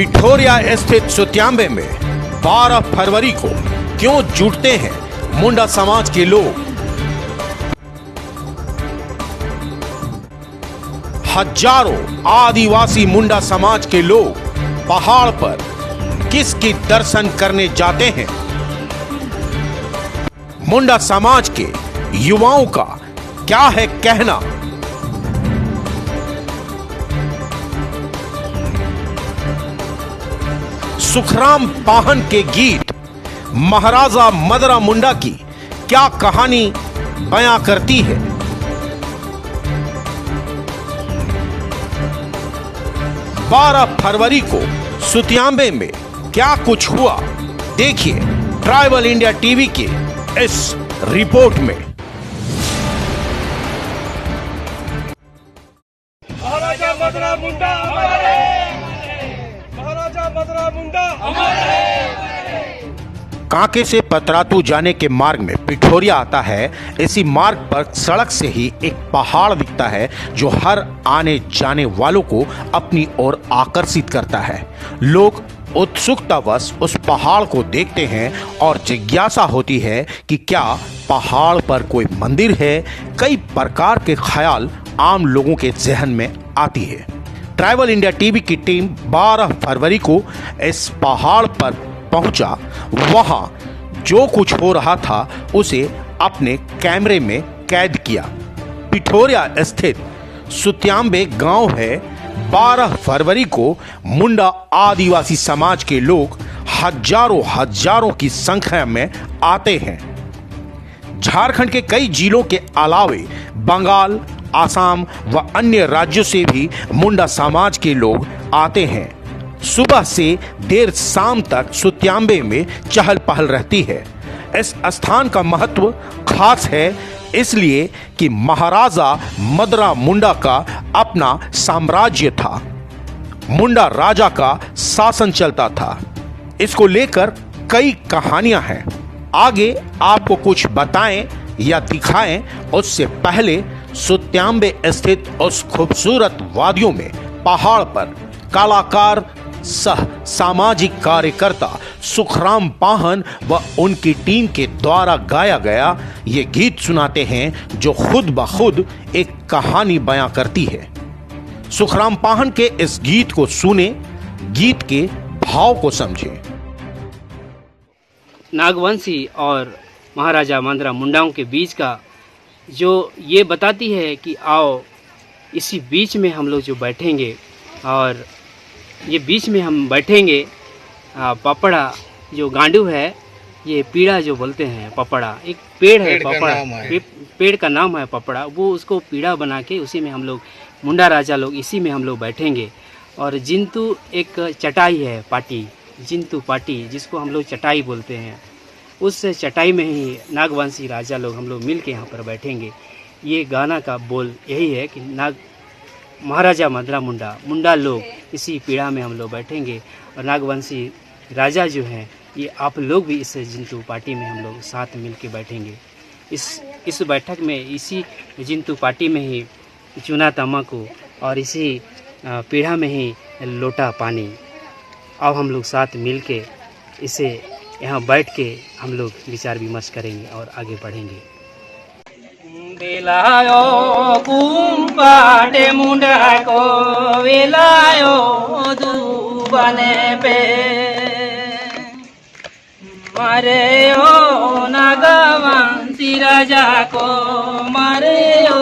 पिठोरिया स्थित सुत्यांबे में 12 फरवरी को क्यों जुटते हैं मुंडा समाज के लोग? हजारों आदिवासी मुंडा समाज के लोग पहाड़ पर किसकी दर्शन करने जाते हैं? मुंडा समाज के युवाओं का क्या है कहना? सुखराम पाहन के गीत महाराजा मदरा मुंडा की क्या कहानी बयां करती है? बारह फरवरी को सुत्यांबे में क्या कुछ हुआ, देखिए ट्राइबल इंडिया टीवी के इस रिपोर्ट में। महाराजा मदरा मुंडा हमारे, महाराजा मदरा मुंडा हमारे। कांके से पतरातू जाने के मार्ग में पिठोरिया आता है। इसी मार्ग पर सड़क से ही एक पहाड़ दिखता है जो हर आने जाने वालों को अपनी ओर आकर्षित करता है। लोग उत्सुकतावश उस पहाड़ को देखते हैं और जिज्ञासा होती है कि क्या पहाड़ पर कोई मंदिर है। कई प्रकार के ख्याल आम लोगों के जहन में आती है। ट्राइबल इंडिया टीवी की टीम 12 फरवरी को इस पहाड़ पर पहुंचा। वहां जो कुछ हो रहा था उसे अपने कैमरे में कैद किया। पिठोरिया स्थित सुत्यांबे गांव है। 12 फरवरी को मुंडा आदिवासी समाज के लोग हजारों की संख्या में आते हैं। झारखंड के कई जिलों के अलावे बंगाल, आसाम व अन्य राज्यों से भी मुंडा समाज के लोग आते हैं। सुबह से देर शाम तक सुत्यांबे में चहल पहल रहती है। इस स्थान का महत्व खास है इसलिए कि महाराजा मदरा मुंडा का अपना साम्राज्य था। मुंडा राजा का शासन चलता था। इसको लेकर कई कहानियां हैं। आगे आपको कुछ बताएं या दिखाएं उससे पहले सुत्यांबे स्थित उस खूबसूरत वादियों में पहाड़ पर कलाकार सह सामाजिक कार्यकर्ता सुखराम पाहन व उनकी टीम के द्वारा गाया गया ये गीत सुनाते हैं जो खुद ब खुद एक कहानी बयां करती है। सुखराम पाहन के इस गीत को सुने, गीत के भाव को समझें। नागवंशी और महाराजा मदरा मुंडाओं के बीच का जो ये बताती है कि आओ इसी बीच में हम लोग जो बैठेंगे और ये बीच में हम बैठेंगे। पपड़ा जो गांडू है, ये पीड़ा जो बोलते हैं, पपड़ा एक पेड़ है, पपड़ा पेड़ का नाम है पपड़ा। वो उसको पीड़ा बना के उसी में हम लोग मुंडा राजा लोग इसी में हम लोग बैठेंगे। और जिंतु एक चटाई है, पाटी, जिंतु पाटी जिसको हम लोग चटाई बोलते हैं, उस चटाई में ही नागवंशी राजा लोग हम लोग मिल के यहाँ पर बैठेंगे। ये गाना का बोल यही है कि महाराजा मदरा मुंडा लोग इसी पीड़ा में हम लोग बैठेंगे और नागवंशी राजा जो हैं ये आप लोग भी इस जिंतु पार्टी में हम लोग साथ मिल के बैठेंगे। इस बैठक में इसी जिंतु पार्टी में ही चूना तम्बाकू और इसी पीड़ा में ही लोटा पानी, अब हम लोग साथ मिल के इसे यहाँ बैठ के हम लोग विचार विमर्श करेंगे और आगे बढ़ेंगे। वेलायो कुम्पाटे मुंडा को वेलायो दुबने पे मारे ओ नागवंशी राजा को मारे ओ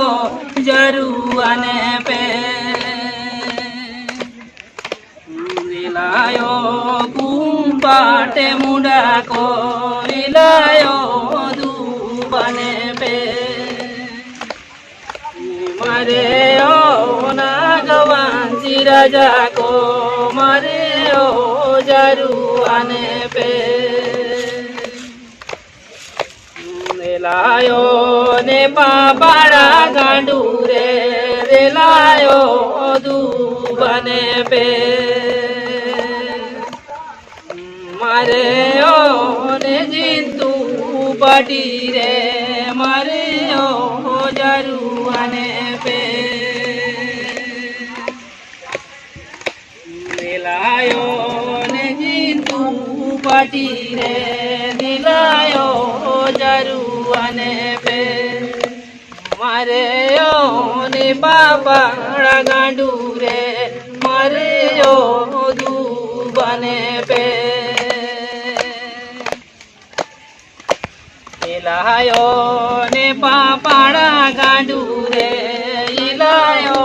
जरुआने पे वेलायो कुम्पाटे मुंडा को वेलायो दुबने पे मारे ओ नागवंशी राजा को मारे ओ जरुआने पे रेलायो ने पापड़ा गांडू रे रेलायो दुबने पे मारे ओ ने जिंतु पाटी रे मारे ओ जरुआने पे लायो बाटी रे दिलायो जरुआने पे मारे ओ ने बाबा गांडू रे मारे ओ दूबने पे इलायो ने पापाड़ा गांडू रे इलायो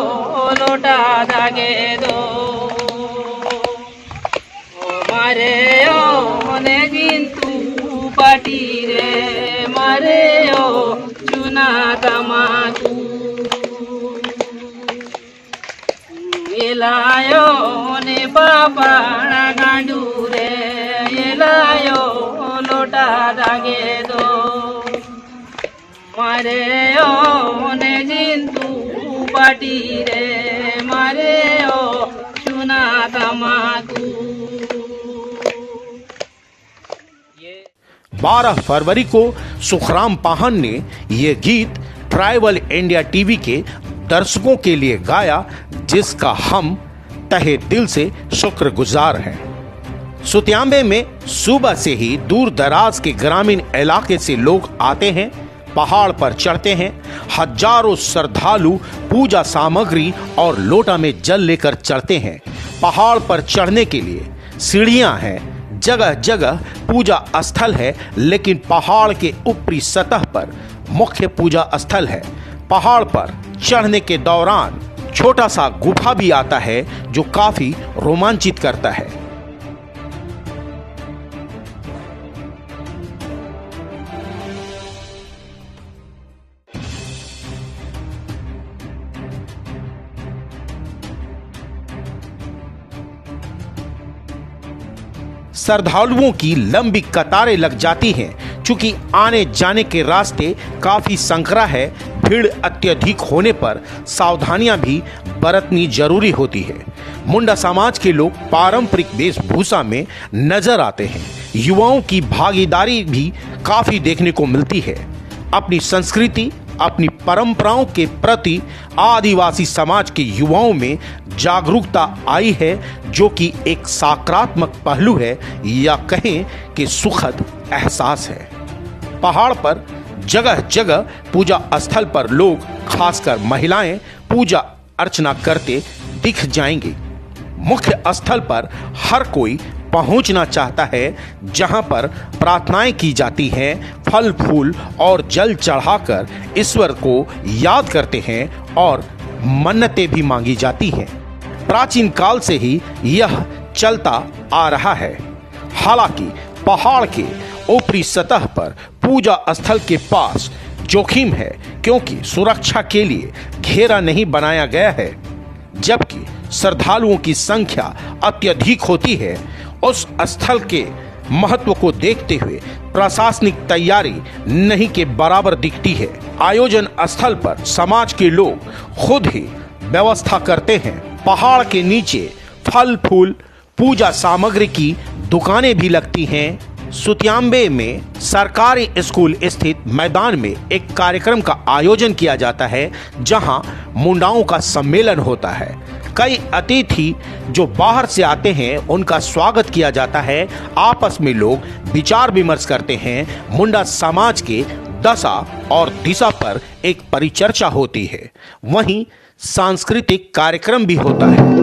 लोटा दागे दो मारे ओ ने जिंतु पाटी रे मारे ओ चुना तमाकू इलायो ने पापाड़ा गांडू रे इलायो लोटा दागे दो मारे ओ ने जिंतु पाटी रे मारे ओ चुना तमाकू 12 फरवरी को सुखराम पाहन ने ये गीत ट्राइबल इंडिया टीवी के दर्शकों के लिए गाया, जिसका हम तहे दिल से शुक्रगुजार हैं। सुत्याम्बे में सुबह से ही दूर दराज के ग्रामीण इलाके से लोग आते हैं, पहाड़ पर चढ़ते हैं। हजारों श्रद्धालु पूजा सामग्री और लोटा में जल लेकर चढ़ते हैं। पहाड़ पर चढ़ने के लिए सीढ़ियां हैं, जगह जगह पूजा स्थल है, लेकिन पहाड़ के ऊपरी सतह पर मुख्य पूजा स्थल है। पहाड़ पर चढ़ने के दौरान छोटा सा गुफा भी आता है जो काफी रोमांचित करता है। श्रद्धालुओं की लंबी कतारें लग जाती हैं। चूंकि आने जाने के रास्ते काफी संकरा है, भीड़ अत्यधिक होने पर सावधानियां भी बरतनी जरूरी होती है। मुंडा समाज के लोग पारंपरिक वेशभूषा में नजर आते हैं। युवाओं की भागीदारी भी काफी देखने को मिलती है। अपनी संस्कृति, अपनी परंपराओं के प्रति आदिवासी समाज के युवाओं में जागरूकता आई है, जो कि एक सकारात्मक पहलू है या कहें कि सुखद एहसास है। पहाड़ पर जगह जगह पूजा स्थल पर लोग, खासकर महिलाएं, पूजा अर्चना करते दिख जाएंगे। मुख्य स्थल पर हर कोई पहुंचना चाहता है, जहां पर प्रार्थनाएं की जाती हैं, फल फूल और जल चढ़ाकर ईश्वर को याद करते हैं और मन्नतें भी मांगी जाती हैं। प्राचीन काल से ही यह चलता आ रहा है। हालांकि पहाड़ के ऊपरी सतह पर पूजा स्थल के पास जोखिम है, क्योंकि सुरक्षा के लिए घेरा नहीं बनाया गया है। जबकि श्रद्धालुओं की संख्या अत्यधिक होती है, उस स्थल के महत्व को देखते हुए प्रशासनिक तैयारी नहीं के बराबर दिखती है। आयोजन स्थल पर समाज के लोग खुद ही व्यवस्था करते हैं। पहाड़ के नीचे फल फूल, पूजा सामग्री की दुकानें भी लगती हैं। सुत्याम्बे में सरकारी स्कूल स्थित मैदान में एक कार्यक्रम का आयोजन किया जाता है, जहां मुंडाओं का सम्मेलन होता है। कई अतिथि जो बाहर से आते हैं, उनका स्वागत किया जाता है। आपस में लोग विचार विमर्श करते हैं। मुंडा समाज के दशा और दिशा पर एक परिचर्चा होती है। वहीं सांस्कृतिक कार्यक्रम भी होता है।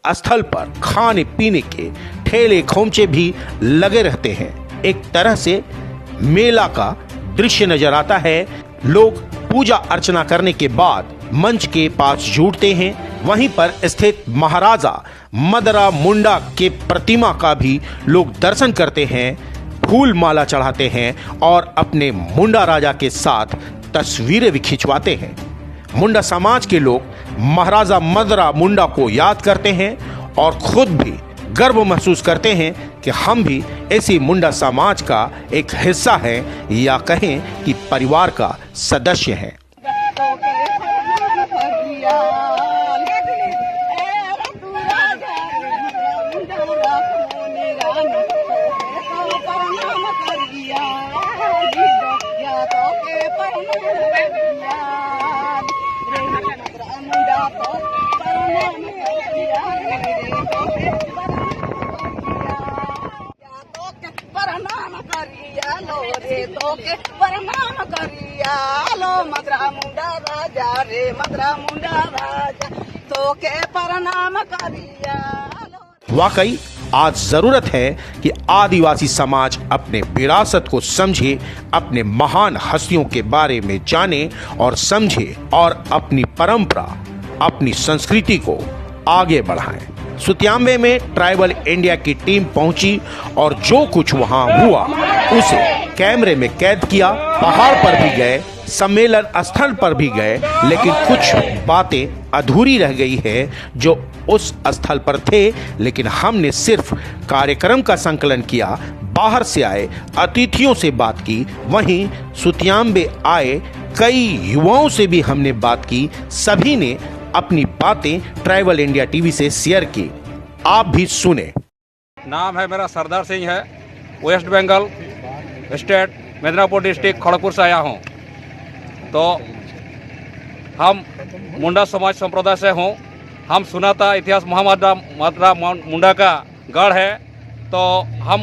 स्थल पर खाने पीने के ठेले खोमचे भी लगे रहते हैं। एक तरह से मेला का दृश्य नजर आता है। लोग पूजा अर्चना करने के बाद मंच के पास जुटते हैं। वहीं पर स्थित महाराजा मदरा मुंडा के प्रतिमा का भी लोग दर्शन करते हैं, फूल माला चढ़ाते हैं और अपने मुंडा राजा के साथ तस्वीरें भी खिंचवाते हैं। मुंडा समाज के लोग महाराजा मदरा मुंडा को याद करते हैं और खुद भी गर्व महसूस करते हैं कि हम भी ऐसी मुंडा समाज का एक हिस्सा हैं या कहें कि परिवार का सदस्य हैं। प्रणाम करिया लो मदरा मुंडा राजा रे मदरा मुंडा राजा तो के प्रणाम करिया लो। वाकई आज जरूरत है कि आदिवासी समाज अपने विरासत को समझे, अपने महान हस्तियों के बारे में जाने और समझे और अपनी परंपरा, अपनी संस्कृति को आगे बढ़ाएं। सुतियाम्बे में ट्राइबल इंडिया की टीम पहुंची और जो कुछ वहां हुआ उसे कैमरे में कैद किया। पहाड़ पर भी गए, सम्मेलन स्थल पर भी गए, लेकिन कुछ बातें अधूरी रह गई है जो उस स्थल पर थे। लेकिन हमने सिर्फ कार्यक्रम का संकलन किया, बाहर से आए अतिथियों से बात की, वहीं सुतियाम्बे आए कई युवाओं से भी हमने बात की। सभी ने अपनी बातें ट्राइबल इंडिया टीवी से शेयर की। आप भी सुने। नाम है मेरा सरदार सिंह है, West Bengal state Midnapore district Kharagpur से आया हूँ। तो हम मुंडा समाज संप्रदाय से हूँ। हम सुना था इतिहास मदरा मुंडा का गढ़ है। तो हम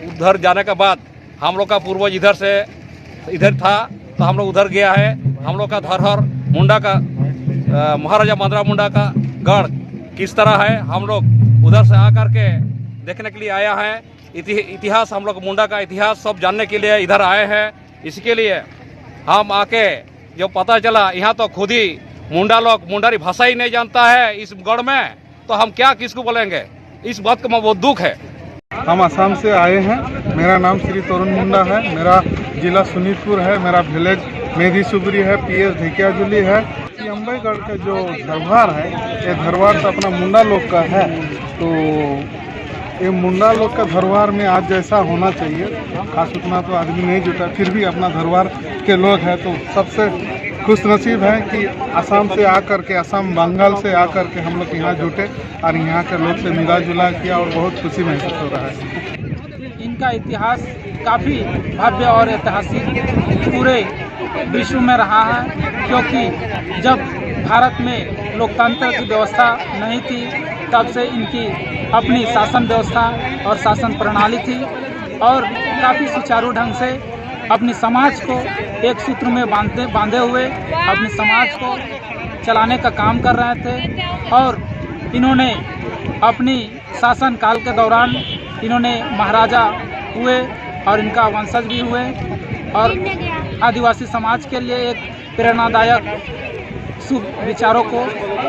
उधर जाने के बाद हम लोग का पूर्वज इधर था, तो हम लोग उधर गया है। हम लोग का धरोहर मुंडा का महाराजा मदरा मुंडा का गढ़ किस तरह है, हम लोग उधर से आकर के देखने के लिए आया है। इतिहास हम लोग मुंडा का इतिहास सब जानने के लिए इधर आए हैं। इसके लिए हम आके जो पता चला यहाँ तो खुद ही मुंडा लोग मुंडारी भाषा ही नहीं जानता है इस गढ़ में, तो हम क्या किसको बोलेंगे। इस बात का मैं बहुत दुख है। हम असम से आए हैं। मेरा नाम श्री तरुण मुंडा है। मेरा जिला सुनीतपुर है। मेरा विलेज मेधी सुबरी है, PS ढेकियाजुली है। अम्बेगढ़ का जो धरवार है, ये धरवार तो अपना मुंडा लोग का है। तो ये मुंडा लोग का धरवार में आज जैसा होना चाहिए, खास उतना तो आदमी नहीं जुटा, फिर भी अपना धरवार के लोग हैं। तो सबसे खुश नसीब है कि असम से आकर के, असम बंगाल से आकर के हम लोग यहाँ जुटे और यहाँ के लोग से मिला जुला किया और बहुत खुशी महसूस हो रहा है। इनका इतिहास काफ़ी भव्य और ऐतिहासिक पूरे विश्व में रहा है, क्योंकि जब भारत में लोकतंत्र की व्यवस्था नहीं थी तब से इनकी अपनी शासन व्यवस्था और शासन प्रणाली थी और काफ़ी सुचारू ढंग से अपनी समाज को एक सूत्र में बांधे हुए अपने समाज को चलाने का काम कर रहे थे। और इन्होंने अपनी शासन काल के दौरान इन्होंने महाराजा हुए और इनका वंशज भी हुए और आदिवासी समाज के लिए एक प्रेरणादायक शुभ विचारों को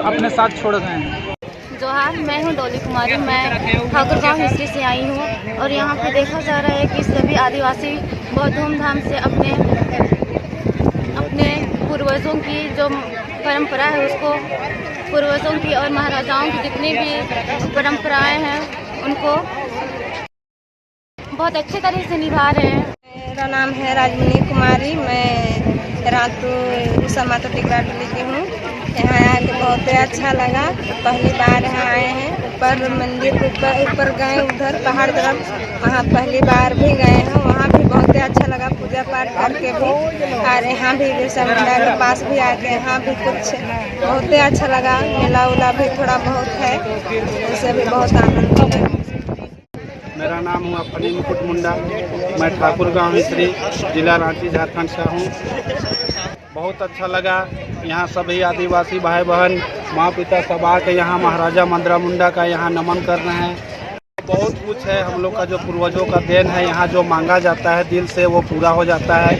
अपने साथ छोड़ गए हैं। जोहार, मैं हूं डोली कुमारी। मैं ठाकुरगांव हिस्ट्री से आई हूं और यहां पे देखा जा रहा है कि सभी आदिवासी बहुत धूमधाम से अपने पूर्वजों की जो परंपरा है उसको, पूर्वजों की और महाराजाओं की जितनी भी परंपराएं हैं उनको बहुत अच्छे तरह से निभा रहे हैं। मेरा नाम है राजमणि कुमारी। मैं रातू समातो टिकराटली की हूँ। यहाँ आके बहुत अच्छा लगा। पहली बार यहाँ आए हैं। ऊपर मंदिर के ऊपर गए, उधर पहाड़ तरफ, वहाँ पहली बार भी गए हैं। वहाँ भी बहुत अच्छा लगा पूजा पाठ करके भी। और यहाँ भी बिरसा मुंडा के पास भी आके यहाँ भी कुछ बहुत अच्छा लगा। मेला उला भी थोड़ा बहुत है, उससे भी बहुत आनंद मिला। मेरा नाम हुआ फनी मुकुट मुंडा। मैं ठाकुरगांव हिस्ट्री जिला रांची झारखंड से हूँ। बहुत अच्छा लगा। यहाँ सभी आदिवासी भाई बहन माँ पिता सब आके यहाँ महाराजा मदरा मुंडा का यहाँ नमन कर रहे हैं। बहुत कुछ है हम लोग का जो पूर्वजों का देन है। यहाँ जो मांगा जाता है दिल से वो पूरा हो जाता है।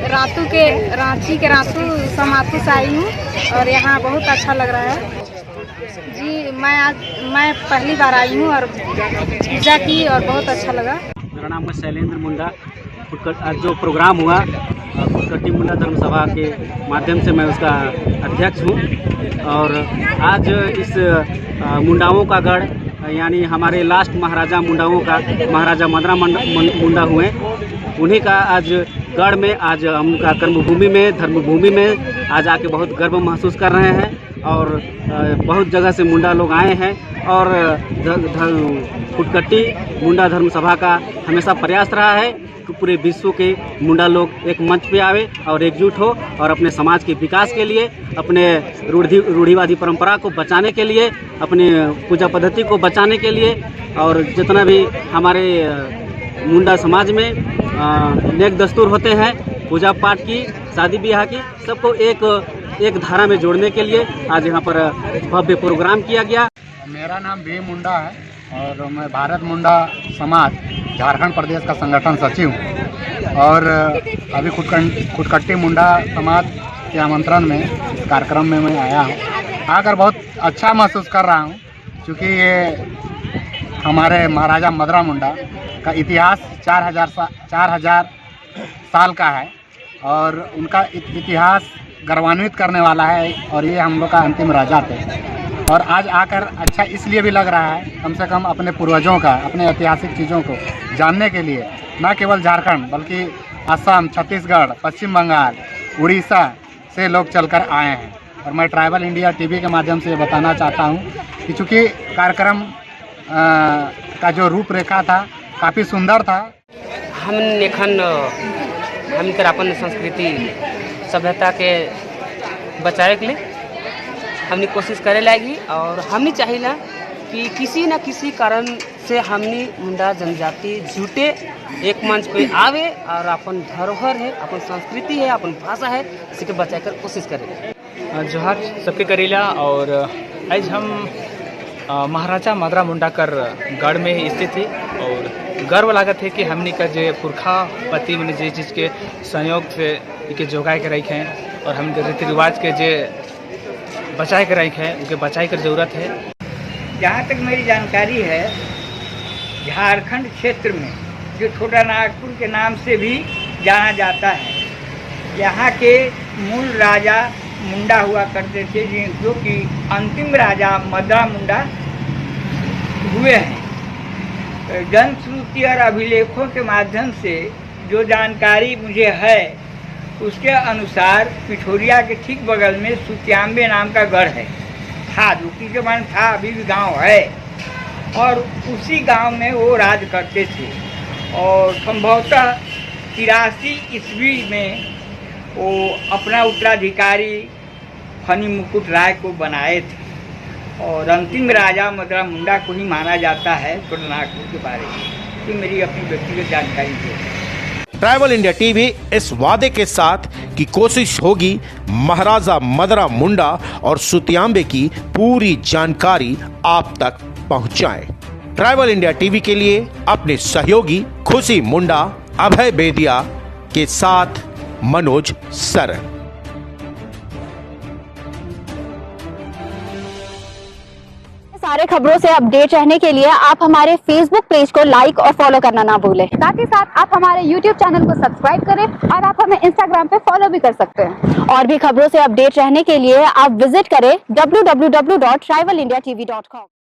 रांची के रातू समातू से आई हूँ और यहाँ बहुत अच्छा लग रहा है जी। मैं पहली बार आई हूँ और पूजा की और बहुत अच्छा लगा। मेरा नाम है शैलेंद्र मुंडा। आज जो प्रोग्राम हुआ फुटकट्टी मुंडा धर्म सभा के माध्यम से मैं उसका अध्यक्ष हूँ और आज इस मुंडाओं का गढ़ यानी हमारे लास्ट महाराजा मुंडाओं का महाराजा मदरा मुंडा हुए, उन्हीं का आज गढ़ में आज उनका कर्मभूमि में धर्मभूमि में आज आके बहुत गर्व महसूस कर रहे हैं और बहुत जगह से मुंडा लोग आए हैं और फुटकट्टी मुंडा धर्म सभा का हमेशा प्रयास रहा है कि पूरे विश्व के मुंडा लोग एक मंच पे आवे और एकजुट हो और अपने समाज के विकास के लिए, अपने रूढ़िवादी परंपरा को बचाने के लिए, अपने पूजा पद्धति को बचाने के लिए और जितना भी हमारे मुंडा समाज में नेक दस्तूर होते हैं पूजा पाठ की, शादी ब्याह की, सबको एक धारा में जोड़ने के लिए आज यहाँ पर भव्य प्रोग्राम किया गया। मेरा नाम बी मुंडा है और मैं भारत मुंडा समाज झारखंड प्रदेश का संगठन सचिव हूँ और अभी फुटकट्टी मुंडा समाज के आमंत्रण में इस कार्यक्रम में मैं आया हूँ। आकर बहुत अच्छा महसूस कर रहा हूँ क्योंकि ये हमारे महाराजा मदरा मुंडा का इतिहास 4000 साल का है और उनका इतिहास गर्वान्वित करने वाला है और ये हम लोग का अंतिम राजा थे और आज आकर अच्छा इसलिए भी लग रहा है कम से कम अपने पूर्वजों का, अपने ऐतिहासिक चीज़ों को जानने के लिए न केवल झारखंड बल्कि असम, छत्तीसगढ़, पश्चिम बंगाल, उड़ीसा से लोग चलकर आए हैं। और मैं ट्राइबल इंडिया टीवी के माध्यम से ये बताना चाहता हूँ कि चूँकि कार्यक्रम का जो रूपरेखा था काफ़ी सुंदर था। हम तर अपन संस्कृति सभ्यता के बचाए के लिए हमने कोशिश करे लागी और हमने चाहिए कि किसी न किसी कारण से हमने मुंडा जनजाति जुटे एक मंच पे आवे और अपन धरोहर है, अपन संस्कृति है, अपन भाषा है, इसी के बचाए कर कोशिश करें। जोहार सबके करेला और आज हम महाराजा मदरा मुंडा कर गढ़ में स्थित है और गर्व लागत है कि हमने का जो पुरखा पति मैंने जिस चीज़ के संयोग से इनके जोगाए के रखे हैं और हम रीति रिवाज के जो बचाए के रखे हैं उनके बचाए की ज़रूरत है। जहाँ तक मेरी जानकारी है झारखंड क्षेत्र में जो छोटा नागपुर के नाम से भी जाना जाता है, यहाँ के मूल राजा मुंडा हुआ करते थे जो कि अंतिम राजा मदरा मुंडा हुए हैं। जनश्रुति और अभिलेखों के माध्यम से जो जानकारी मुझे है उसके अनुसार पिठोरिया के ठीक बगल में सुत्यांबे नाम का गढ़ है, था जो कि मन था, अभी भी गांव है और उसी गांव में वो राज करते थे और संभवतः 83 ईस्वी में वो अपना उत्तराधिकारी फनी मुकुट राय को बनाए थे और अंतिम राजा मदरा मुंडा को ही माना जाता है छोटा नागपुर के बारे में। तो मेरी अपनी व्यक्तिगत जानकारी है। ट्राइबल इंडिया टीवी इस वादे के साथ कि कोशिश होगी महाराजा मदरा मुंडा और सुतियांबे की पूरी जानकारी आप तक पहुंचाएं। ट्राइबल इंडिया टीवी के लिए अपने सहयोगी खुशी मुंडा, अभय बेदिया के साथ मनोज सरन। सारे खबरों से अपडेट रहने के लिए आप हमारे फेसबुक पेज को लाइक और फॉलो करना ना भूलें। साथ ही साथ आप हमारे यूट्यूब चैनल को सब्सक्राइब करें और आप हमें इंस्टाग्राम पे फॉलो भी कर सकते हैं। और भी खबरों से अपडेट रहने के लिए आप विजिट करें www.tribalindiatv.com।